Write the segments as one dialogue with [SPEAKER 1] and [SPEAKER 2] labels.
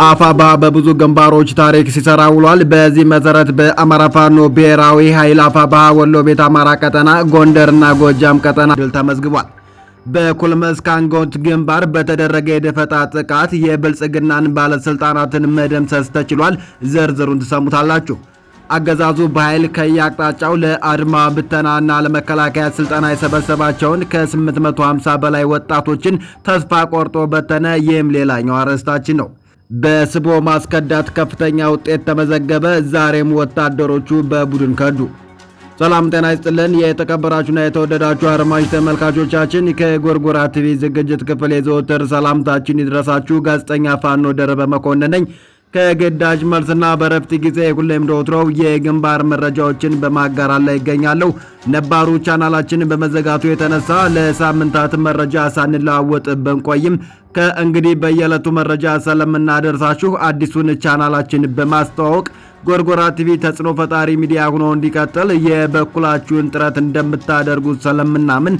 [SPEAKER 1] አፋባ በብዙ ግንባሮች ታሪክ ሲሰራ ውሏል። በዚህ መሰረት በአማራ ፋኖ ብሔራዊ ኃይል አፋባ ወሎ ቤት አማራ ቀጠና ጎንደርና ጎጃም ቀጠና ድል ተመዝግቧል። በኩልመስክ አንጎት ግንባር በተደረገ የደፈጣ ጥቃት የብልጽግናን ባለስልጣናትን መደምሰስ ተችሏል። ዝርዝሩን ትሰሙታላችሁ። አገዛዙ በኃይል ከያቅጣጫው ለአድማ ብተናና ለመከላከያ ስልጠና የሰበሰባቸውን ከ850 በላይ ወጣቶችን ተስፋ ቆርጦ በተነ። ይህም ሌላኛው አርዕስታችን ነው። በስቦ ማስከዳት ከፍተኛ ውጤት ተመዘገበ። ዛሬም ወታደሮቹ በቡድን ከዱ። ሰላም ጤና ይስጥልን። የተከበራችሁና የተወደዳችሁ አድማጭ ተመልካቾቻችን ከጎርጎራ ቲቪ ዝግጅት ክፍል የዘወትር ሰላምታችን ይድረሳችሁ። ጋዜጠኛ ፋኖ ደረበ መኮንን ነኝ። ከግዳጅ መልስና በረፍት ጊዜ ሁሌም እንደወትሮው የግንባር መረጃዎችን በማጋራት ላይ ይገኛለሁ። ነባሩ ቻናላችን በመዘጋቱ የተነሳ ለሳምንታት መረጃ ሳንለዋወጥ ብንቆይም ከእንግዲህ በየዕለቱ መረጃ ስለምናደርሳችሁ አዲሱን ቻናላችን በማስተዋወቅ ጎርጎራ ቲቪ ተጽዕኖ ፈጣሪ ሚዲያ ሆኖ እንዲቀጥል የበኩላችሁን ጥረት እንደምታደርጉ ስለምናምን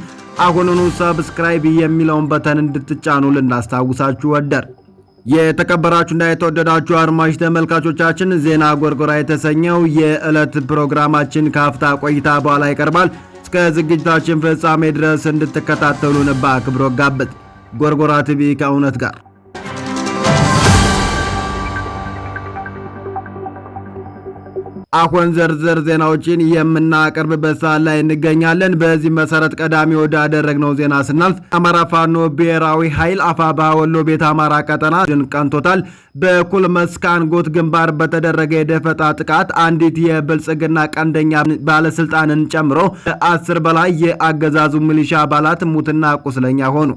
[SPEAKER 1] አሁኑኑ ሰብስክራይብ የሚለውን በተን እንድትጫኑ ልናስታውሳችሁ ወደር። የተከበራችሁና የተወደዳችሁ አድማጭ ተመልካቾቻችን ዜና ጎርጎራ የተሰኘው የዕለት ፕሮግራማችን ካፍታ ቆይታ በኋላ ይቀርባል። እስከ ዝግጅታችን ፍጻሜ ድረስ እንድትከታተሉን በአክብሮት ጋበዝ። ጎርጎራ ቲቪ ከእውነት ጋር። አሁን ዝርዝር ዜናዎችን የምናቀርብበት ሰዓት ላይ እንገኛለን። በዚህ መሰረት ቀዳሚ ወዳደረግነው ዜና ስናልፍ አማራ ፋኖ ብሔራዊ ኃይል አፋባ ወሎ ቤት አማራ ቀጠና ድል ቀንቶታል። በኩልመስክ አንጎት ግንባር በተደረገ የደፈጣ ጥቃት አንዲት የብልጽግና ቀንደኛ ባለስልጣንን ጨምሮ 10 በላይ የአገዛዙ ሚሊሻ አባላት ሙትና ቁስለኛ ሆኑ።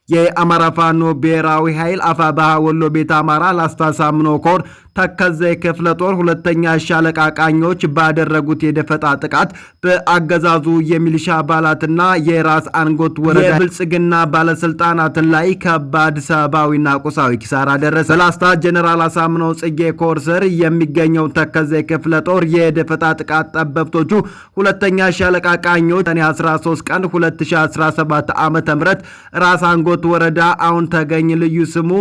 [SPEAKER 1] የአማራ ፋኖ ብሔራዊ ኃይል አፋባ ወሎ ቤት አማራ ላስታ ሳምኖ ኮር ተከዘ ክፍለ ጦር ሁለተኛ ሻለቃ ቃኞች ባደረጉት የደፈጣ ጥቃት በአገዛዙ የሚሊሻ አባላትና የራስ አንጎት ወረዳ የብልጽግና ባለስልጣናት ላይ ከባድ ሰብአዊና ቁሳዊ ኪሳራ ደረሰ። በላስታ ጀነራል አሳምነው ጽጌ ኮር ስር የሚገኘው ተከዘ ክፍለ ጦር የደፈጣ ጥቃት ጠበብቶቹ ሁለተኛ ሻለቃ ቃኞች ሰኔ 13 ቀን 2017 ዓ.ም ራስ አንጎት ወረዳ አሁን ተገኝ ልዩ ስሙ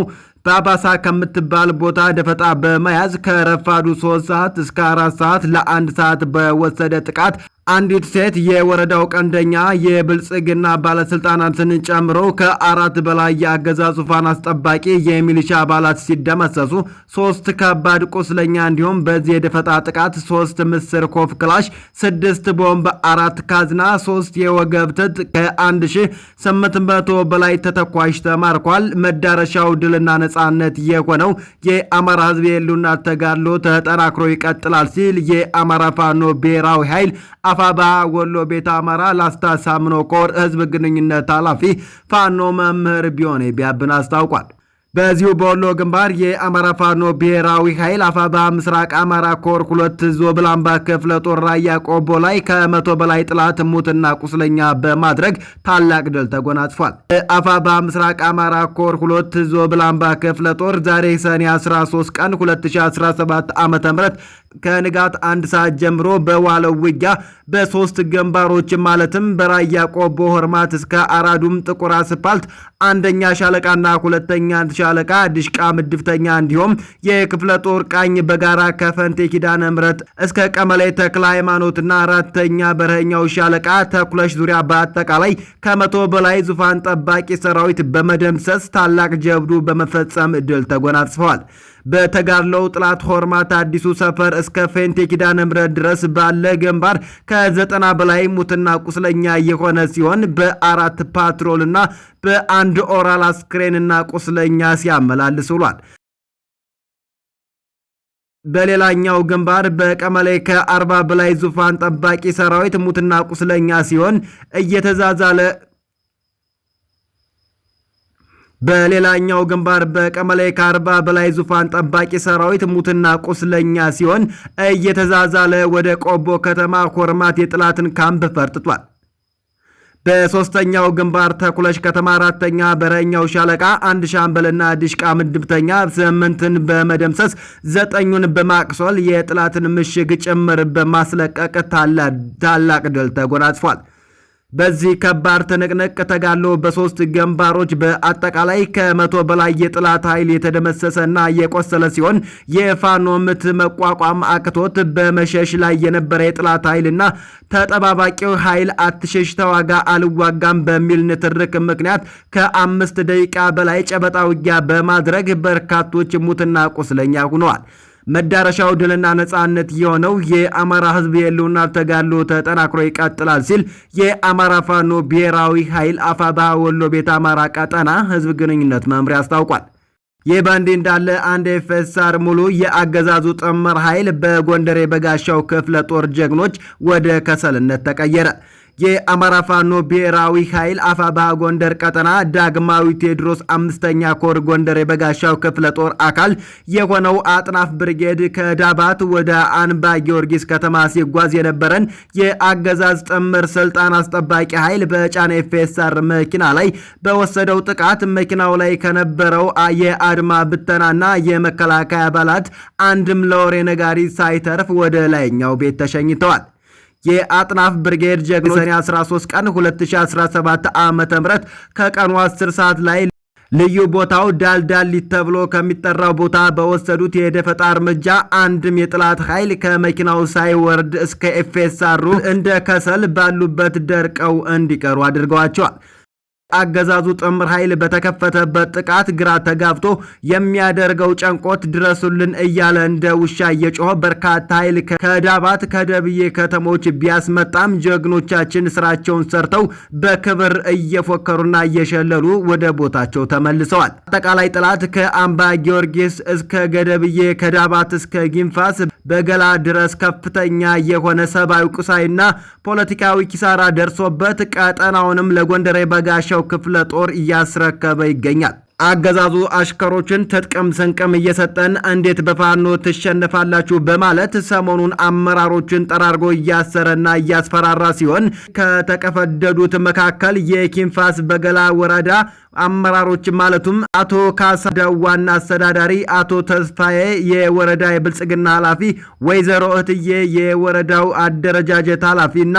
[SPEAKER 1] ባባሳ ከምትባል ቦታ ደፈጣ በመያዝ ከረፋዱ 3 ሰዓት እስከ 4 ሰዓት ለ1 ሰዓት በወሰደ ጥቃት አንዲት ሴት የወረዳው ቀንደኛ የብልጽግና ባለስልጣናትን ጨምሮ ከ4 በላይ የአገዛዙ ዙፋን አስጠባቂ የሚሊሻ አባላት ሲደመሰሱ 3 ከባድ ቁስለኛ እንዲሁም በዚህ የደፈጣ ጥቃት 3 ምስር ኮፍ ክላሽ፣ 6 ቦምብ፣ 4 ካዝና፣ 3 የወገብ ትጥቅ ከ1800 በላይ ተተኳሽ ተማርኳል። መዳረሻው ድልና ነጻነት የሆነው የአማራ ሕዝብ የህልውና ተጋድሎ ተጠናክሮ ይቀጥላል ሲል የአማራ ፋኖ ብሔራዊ ኃይል አፋባ ወሎ ቤት አማራ ላስታ ሳምኖ ኮር ህዝብ ግንኙነት ኃላፊ ፋኖ መምህር ቢሆነ ቢያብን አስታውቋል። በዚሁ በወሎ ግንባር የአማራ ፋኖ ብሔራዊ ኃይል አፋባ ምስራቅ አማራ ኮር 2 ዞብላምባ ክፍለ ጦር ራያ ቆቦ ላይ ከ100 በላይ ጥላት ሙትና ቁስለኛ በማድረግ ታላቅ ድል ተጎናጽፏል። አፋባ ምስራቅ አማራ ኮር 2 ዞብላምባ ክፍለ ጦር ዛሬ ሰኔ 13 ቀን 2017 ዓ.ም ከንጋት 1 ሰዓት ጀምሮ በዋለው ውጊያ በ3 ግንባሮች ማለትም በራያ ቆቦ ሆርማት እስከ አራዱም ጥቁር አስፓልት አንደኛ ሻለቃና ሁለተኛ ሻለቃ ድሽቃ ምድብተኛ እንዲሁም የክፍለ ጦር ቃኝ በጋራ ከፈንቴ ኪዳነ ምሕረት እስከ ቀመሌ ተክለ ሃይማኖትና አራተኛ በረኛው ሻለቃ ተኩለሽ ዙሪያ በአጠቃላይ ከ100 በላይ ዙፋን ጠባቂ ሰራዊት በመደምሰስ ታላቅ ጀብዱ በመፈጸም ድል ተጎናጽፈዋል። በተጋድሎው ጥላት ሆርማት አዲሱ ሰፈር እስከ ፌንቴ ኪዳነ ምሕረት ድረስ ባለ ግንባር ከ90 በላይ ሙትና ቁስለኛ የሆነ ሲሆን በ4 ፓትሮልና በ1 ኦራል አስክሬንና ቁስለኛ ሲያመላልስ ውሏል። በሌላኛው ግንባር በቀመሌ ከ40 በላይ ዙፋን ጠባቂ ሰራዊት ሙትና ቁስለኛ ሲሆን እየተዛዛለ በሌላኛው ግንባር በቀመሌ ከ40 በላይ ዙፋን ጠባቂ ሰራዊት ሙትና ቁስለኛ ሲሆን እየተዛዛለ ወደ ቆቦ ከተማ ሆርማት የጥላትን ካምፕ ፈርጥቷል። በሶስተኛው ግንባር ተኩለሽ ከተማ አራተኛ በረኛው ሻለቃ 1 ሻምበልና ድሽቃ ምድብተኛ 8ን በመደምሰስ 9ን በማቅሶል የጥላትን ምሽግ ጭምር በማስለቀቅ ታላቅ ድል ተጎናጽፏል። በዚህ ከባድ ትንቅንቅ ተጋድሎ በ3 ግንባሮች በአጠቃላይ ከ100 በላይ የጠላት ኃይል የተደመሰሰና የቆሰለ ሲሆን የፋኖ ምት መቋቋም አቅቶት በመሸሽ ላይ የነበረ የጠላት ኃይልና ተጠባባቂው ኃይል አትሸሽ ተዋጋ አልዋጋም በሚል ንትርክ ምክንያት ከ5 ደቂቃ በላይ ጨበጣ ውጊያ በማድረግ በርካቶች ሙትና ቁስለኛ ሆነዋል። መዳረሻው ድልና ነጻነት የሆነው የአማራ ህዝብ የህልውና ተጋድሎ ተጠናክሮ ይቀጥላል ሲል የአማራ ፋኖ ብሔራዊ ኃይል አፋብኃ ወሎ ቤት አማራ ቀጠና ህዝብ ግንኙነት መምሪያ አስታውቋል። ይህ በእንዲህ እንዳለ አንድ ኤፍኤስአር ሙሉ የአገዛዙ ጥምር ኃይል በጎንደር የበጋሻው ክፍለ ጦር ጀግኖች ወደ ከሰልነት ተቀየረ። የአማራ ፋኖ ብሔራዊ ኃይል አፋብኃ ጎንደር ቀጠና ዳግማዊ ቴዎድሮስ 5ኛ ኮር ጎንደር የበጋሻው ክፍለ ጦር አካል የሆነው አጥናፍ ብርጌድ ከዳባት ወደ አንባ ጊዮርጊስ ከተማ ሲጓዝ የነበረን የአገዛዝ ጥምር ስልጣን አስጠባቂ ኃይል በጫነ ኤፍኤስአር መኪና ላይ በወሰደው ጥቃት መኪናው ላይ ከነበረው የአድማ ብተናና የመከላከያ አባላት አንድም ለወሬ ነጋሪ ሳይተርፍ ወደ ላይኛው ቤት ተሸኝተዋል። የአጥናፍ ብርጌድ ጀግኖች ሰኔ 13 ቀን 2017 ዓ.ም ከቀኑ 10 ሰዓት ላይ ልዩ ቦታው ዳልዳሊ ተብሎ ከሚጠራው ቦታ በወሰዱት የደፈጣ እርምጃ አንድም የጠላት ኃይል ከመኪናው ሳይወርድ እስከ ኤፍኤስአሩ እንደ ከሰል ባሉበት ደርቀው እንዲቀሩ አድርገዋቸዋል። አገዛዙ ጥምር ኃይል በተከፈተበት ጥቃት ግራ ተጋብቶ የሚያደርገው ጨንቆት ድረሱልን እያለ እንደ ውሻ እየጮኸ በርካታ ኃይል ከዳባት ከደብዬ ከተሞች ቢያስመጣም ጀግኖቻችን ስራቸውን ሰርተው በክብር እየፎከሩና እየሸለሉ ወደ ቦታቸው ተመልሰዋል። አጠቃላይ ጠላት ከአምባ ጊዮርጊስ እስከ ገደብዬ ከዳባት እስከ ጊንፋስ በገላ ድረስ ከፍተኛ የሆነ ሰብአዊ ቁሳዊና ፖለቲካዊ ኪሳራ ደርሶበት ቀጠናውንም ለጎንደር የበጋሻው ክፍለ ጦር እያስረከበ ይገኛል። አገዛዙ አሽከሮችን ትጥቅም ስንቅም እየሰጠን እንዴት በፋኖ ትሸነፋላችሁ በማለት ሰሞኑን አመራሮችን ጠራርጎ እያሰረና እያስፈራራ ሲሆን ከተቀፈደዱት መካከል የኪንፋስ በገላ ወረዳ አመራሮች ማለቱም አቶ ካሳ ዋና አስተዳዳሪ፣ አቶ ተስፋዬ የወረዳ የብልጽግና ኃላፊ፣ ወይዘሮ እህትዬ የወረዳው አደረጃጀት ኃላፊና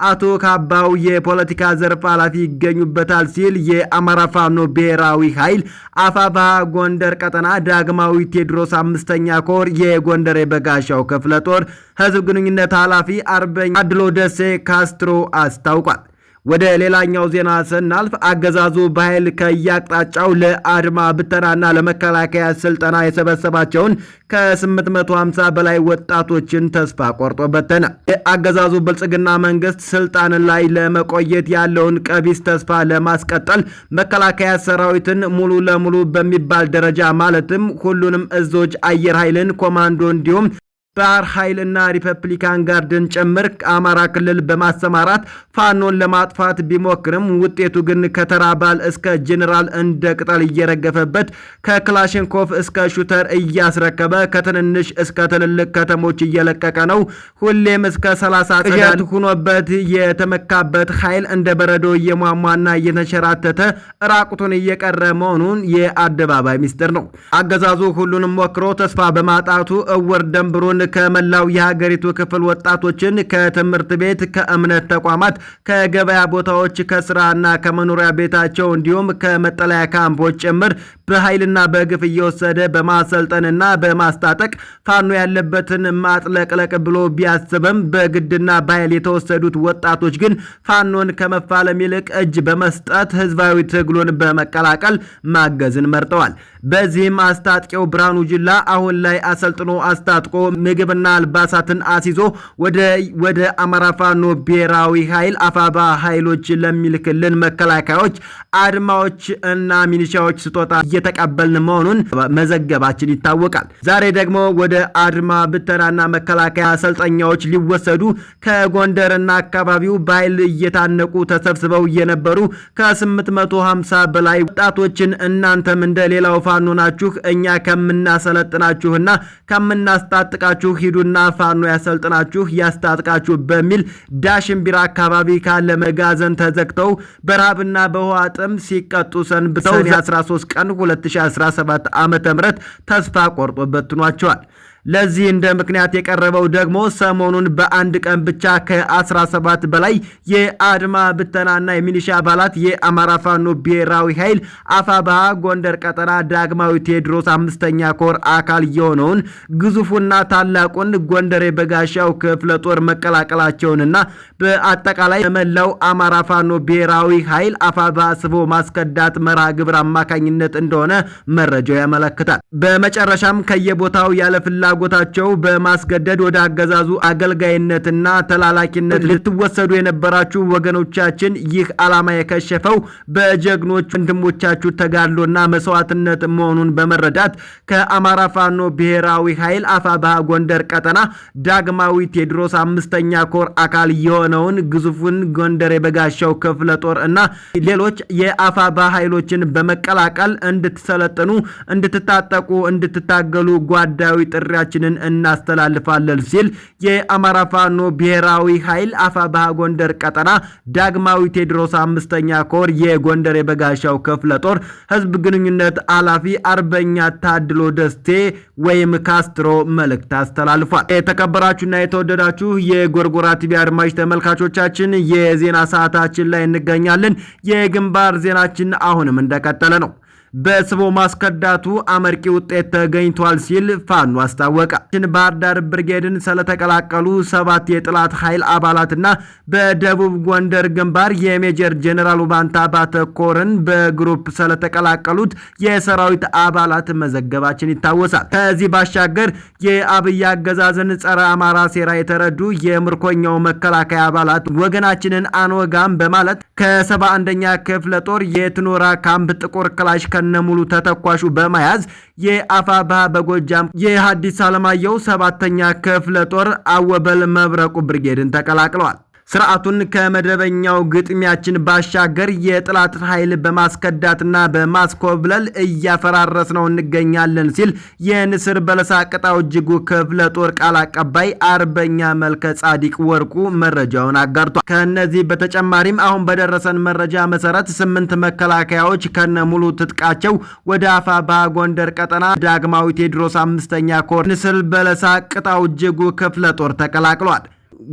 [SPEAKER 1] አቶ ካባው የፖለቲካ ዘርፍ ኃላፊ ይገኙበታል ሲል የአማራ ፋኖ ብሔራዊ ኃይል አፋብኃ ጎንደር ቀጠና ዳግማዊ ቴዎድሮስ 5ኛ ኮር የጎንደር የበጋሻው ክፍለ ጦር ህዝብ ግንኙነት ኃላፊ አርበኛ አድሎ ደሴ ካስትሮ አስታውቋል። ወደ ሌላኛው ዜና ስናልፍ አገዛዙ በኃይል ከያቅጣጫው ለአድማ ብተናና ለመከላከያ ስልጠና የሰበሰባቸውን ከ850 በላይ ወጣቶችን ተስፋ ቆርጦ በተነ። የአገዛዙ ብልጽግና መንግስት ስልጣን ላይ ለመቆየት ያለውን ቀቢስ ተስፋ ለማስቀጠል መከላከያ ሰራዊትን ሙሉ ለሙሉ በሚባል ደረጃ ማለትም ሁሉንም እዞች፣ አየር ኃይልን፣ ኮማንዶ እንዲሁም ባህር ኃይልና ሪፐብሊካን ጋርድን ጭምር አማራ ክልል በማሰማራት ፋኖን ለማጥፋት ቢሞክርም ውጤቱ ግን ከተራ ባል እስከ ጄኔራል እንደ ቅጠል እየረገፈበት ከክላሽንኮቭ እስከ ሹተር እያስረከበ ከትንንሽ እስከ ትልልቅ ከተሞች እየለቀቀ ነው። ሁሌም እስከ 30 ቅዠት ሆኖበት የተመካበት ኃይል እንደ በረዶ እየሟሟና እየተሸራተተ ራቁቱን እየቀረ መሆኑን የአደባባይ ሚስጥር ነው። አገዛዙ ሁሉንም ሞክሮ ተስፋ በማጣቱ እውር ደንብሩን ከመላው የሀገሪቱ ክፍል ወጣቶችን ከትምህርት ቤት፣ ከእምነት ተቋማት፣ ከገበያ ቦታዎች፣ ከስራና ከመኖሪያ ቤታቸው እንዲሁም ከመጠለያ ካምፖች ጭምር በኃይልና በግፍ እየወሰደ በማሰልጠንና በማስታጠቅ ፋኖ ያለበትን ማጥለቅለቅ ብሎ ቢያስብም በግድና በኃይል የተወሰዱት ወጣቶች ግን ፋኖን ከመፋለም ይልቅ እጅ በመስጠት ህዝባዊ ትግሉን በመቀላቀል ማገዝን መርጠዋል። በዚህም አስታጥቄው ብርሃኑ ጅላ አሁን ላይ አሰልጥኖ አስታጥቆ ምግብና አልባሳትን አስይዞ ወደ አማራ ፋኖ ብሔራዊ ኃይል አፋብኃ ኃይሎች ለሚልክልን መከላከያዎች፣ አድማዎች እና ሚኒሻዎች ስጦታ እየተቀበልን መሆኑን መዘገባችን ይታወቃል። ዛሬ ደግሞ ወደ አድማ ብተናና መከላከያ አሰልጣኞች ሊወሰዱ ከጎንደርና አካባቢው በኃይል እየታነቁ ተሰብስበው የነበሩ ከ850 በላይ ወጣቶችን እናንተም እንደ ሌላው ፋኖ ናችሁ፣ እኛ ከምናሰለጥናችሁና ከምናስታጥቃችሁ ሂዱና ፋኖ ያሰልጥናችሁ ያስታጥቃችሁ በሚል ዳሽን ቢራ አካባቢ ካለ መጋዘን ተዘግተው በረሃብና በውሃ ጥም ሲቀጡ ሰንብተው ሰኔ 13 ቀን 2017 ዓ.ም ተስፋ ቆርጦ በትኗቸዋል። ለዚህ እንደ ምክንያት የቀረበው ደግሞ ሰሞኑን በአንድ ቀን ብቻ ከ17 በላይ የአድማ ብተናና የሚሊሻ አባላት የአማራ ፋኖ ብሔራዊ ኃይል አፋብኃ ጎንደር ቀጠና ዳግማዊ ቴዎድሮስ 5ኛ ኮር አካል የሆነውን ግዙፉና ታላቁን ጎንደር የበጋሻው ክፍለ ጦር መቀላቀላቸውንና በአጠቃላይ የመላው አማራ ፋኖ ብሔራዊ ኃይል አፋብኃ ስቦ ማስከዳት መርሃ ግብር አማካኝነት እንደሆነ መረጃው ያመለክታል። በመጨረሻም ከየቦታው ያለ ፍላጎታቸው በማስገደድ ወደ አገዛዙ አገልጋይነትና ተላላኪነት ልትወሰዱ የነበራችሁ ወገኖቻችን ይህ ዓላማ የከሸፈው በጀግኖች ወንድሞቻችሁ ተጋድሎና መስዋዕትነት መሆኑን በመረዳት ከአማራ ፋኖ ብሔራዊ ኃይል አፋብኃ ጎንደር ቀጠና ዳግማዊ ቴዎድሮስ 5ኛ ኮር አካል የሆነውን ግዙፉን ጎንደር የበጋሻው ክፍለ ጦር እና ሌሎች የአፋብኃ ኃይሎችን በመቀላቀል እንድትሰለጥኑ፣ እንድትታጠቁ፣ እንድትታገሉ ጓዳዊ ጥሪያችንን እናስተላልፋለን ሲል የአማራ ፋኖ ብሔራዊ ኃይል አፋብኃ ጎንደር ቀጠና ዳግማዊ ቴዎድሮስ 5ኛ ኮር የጎንደር የበጋሻው ክፍለ ጦር ህዝብ ግንኙነት ኃላፊ አርበኛ ታድሎ ደስቴ ወይም ካስትሮ መልእክት አስተላልፏል። የተከበራችሁና የተወደዳችሁ የጎርጎራ ቲቪ አድማጭ ተመልካቾቻችን የዜና ሰዓታችን ላይ እንገኛለን። የግንባር ዜናችን አሁንም እንደቀጠለ ነው። በስቦ ማስከዳቱ አመርቂ ውጤት ተገኝቷል ሲል ፋኖ አስታወቀ። ባህር ዳር ብርጌድን ስለተቀላቀሉ 7 የጥላት ኃይል አባላትና በደቡብ ጎንደር ግንባር የሜጀር ጀነራል ባንታ ባተኮርን በግሩፕ ስለተቀላቀሉት የሰራዊት አባላት መዘገባችን ይታወሳል። ከዚህ ባሻገር የአብይ አገዛዝን ጸረ አማራ ሴራ የተረዱ የምርኮኛው መከላከያ አባላት ወገናችንን አንወጋም በማለት ከ71ኛ ክፍለ ጦር የትኖራ ካምፕ ጥቁር ክላሽ ሙሉ ተተኳሹ በመያዝ የአፋብኃ በጎጃም የሐዲስ ዓለማየሁ 7ኛ ክፍለ ጦር አወበል መብረቁ ብርጌድን ተቀላቅለዋል። ስርዓቱን ከመደበኛው ግጥሚያችን ባሻገር የጥላት ኃይል በማስከዳትና በማስኮብለል እያፈራረስነው እንገኛለን ሲል የንስር በለሳ ቅጣው እጅጉ ክፍለ ጦር ቃል አቀባይ አርበኛ መልከ ጻዲቅ ወርቁ መረጃውን አጋርቷል። ከነዚህ በተጨማሪም አሁን በደረሰን መረጃ መሰረት 8 መከላከያዎች ከነሙሉ ትጥቃቸው ወደ አፋብኃ ጎንደር ቀጠና ዳግማዊ ቴዎድሮስ 5ኛ ኮር ንስር በለሳ ቅጣው እጅጉ ክፍለ ጦር ተቀላቅሏል።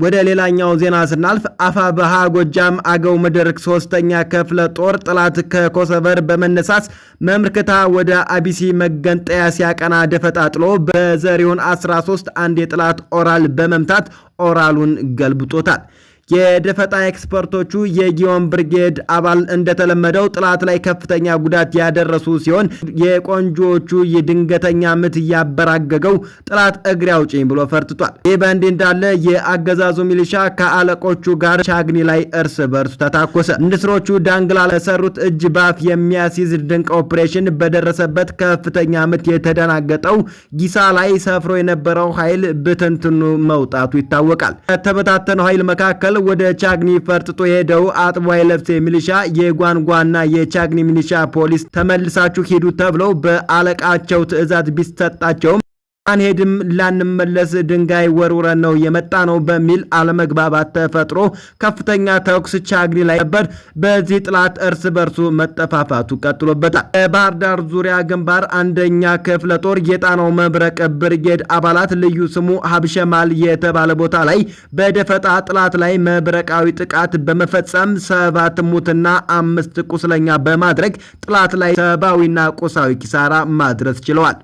[SPEAKER 1] ወደ ሌላኛው ዜና ስናልፍ አፋብኃ ጎጃም አገው ምድር 3ኛ ክፍለ ጦር ጥላት ከኮሰበር በመነሳስ መምርክታ ወደ አቢሲ መገንጠያ ሲያቀና ደፈጣጥሎ በዘሪውን 13 አንድ የጥላት ኦራል በመምታት ኦራሉን ገልብጦታል። የደፈጣ ኤክስፐርቶቹ የጊዮን ብርጌድ አባል እንደተለመደው ጥላት ላይ ከፍተኛ ጉዳት ያደረሱ ሲሆን የቆንጆቹ የድንገተኛ ምት ያበራገገው ጥላት እግሬ አውጪኝ ብሎ ፈርጥቷል። ይህ በእንዲህ እንዳለ የአገዛዙ ሚሊሻ ከአለቆቹ ጋር ቻግኒ ላይ እርስ በርሱ ተታኮሰ። ንስሮቹ ዳንግላ ለሰሩት እጅ ባፍ የሚያስይዝ ድንቅ ኦፕሬሽን በደረሰበት ከፍተኛ ምት የተደናገጠው ጊሳ ላይ ሰፍሮ የነበረው ኃይል ብትንትኑ መውጣቱ ይታወቃል። ከተበታተነው ኃይል መካከል ወደ ቻግኒ ፈርጥጦ ሄደው አጥቧይ ለብሴ ሚሊሻ የጓንጓና የቻግኒ ሚሊሻ ፖሊስ ተመልሳችሁ ሄዱ ተብለው በአለቃቸው ትዕዛዝ ቢሰጣቸውም አንሄድም ላንመለስ ድንጋይ ወርውረን ነው የመጣ ነው በሚል አለመግባባት ተፈጥሮ ከፍተኛ ተኩስ ቻግኒ ላይ ነበር። በዚህ ጥላት እርስ በርሱ መጠፋፋቱ ቀጥሎበታል። በባህር ዳር ዙሪያ ግንባር 1ኛ ክፍለ ጦር የጣናው መብረቅ ብርጌድ አባላት ልዩ ስሙ ሀብሸማል የተባለ ቦታ ላይ በደፈጣ ጥላት ላይ መብረቃዊ ጥቃት በመፈጸም 7 ሙትና 5 ቁስለኛ በማድረግ ጥላት ላይ ሰብአዊና ቁሳዊ ኪሳራ ማድረስ ችለዋል።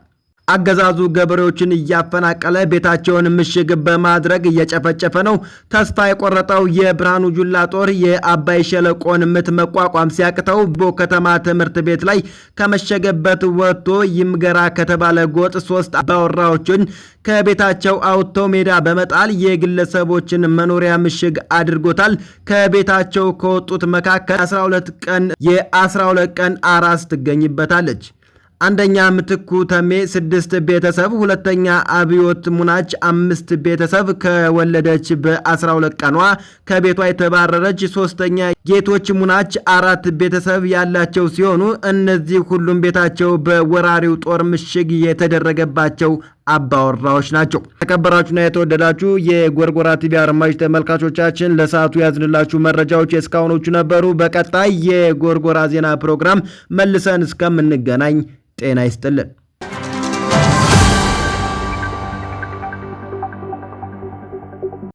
[SPEAKER 1] አገዛዙ ገበሬዎችን እያፈናቀለ ቤታቸውን ምሽግ በማድረግ እየጨፈጨፈ ነው። ተስፋ የቆረጠው የብርሃኑ ጁላ ጦር የአባይ ሸለቆን ምት መቋቋም ሲያቅተው በከተማ ትምህርት ቤት ላይ ከመሸገበት ወጥቶ ይምገራ ከተባለ ጎጥ 3 አባወራዎችን ከቤታቸው አውጥቶ ሜዳ በመጣል የግለሰቦችን መኖሪያ ምሽግ አድርጎታል። ከቤታቸው ከወጡት መካከል 12 ቀን አራስ ትገኝበታለች። አንደኛ ምትኩ ተሜ 6 ቤተሰብ፣ ሁለተኛ አብዮት ሙናች 5 ቤተሰብ ከወለደች በ12 ቀኗ ከቤቷ የተባረረች፣ ሶስተኛ ጌቶች ሙናች 4 ቤተሰብ ያላቸው ሲሆኑ እነዚህ ሁሉም ቤታቸው በወራሪው ጦር ምሽግ የተደረገባቸው አባወራዎች ናቸው። ተከበራችሁና የተወደዳችሁ የጎርጎራ ቲቪ አድማጭ ተመልካቾቻችን ለሰዓቱ ያዝንላችሁ መረጃዎች እስካሁኖቹ ነበሩ። በቀጣይ የጎርጎራ ዜና ፕሮግራም መልሰን እስከምንገናኝ ጤና ይስጥልን።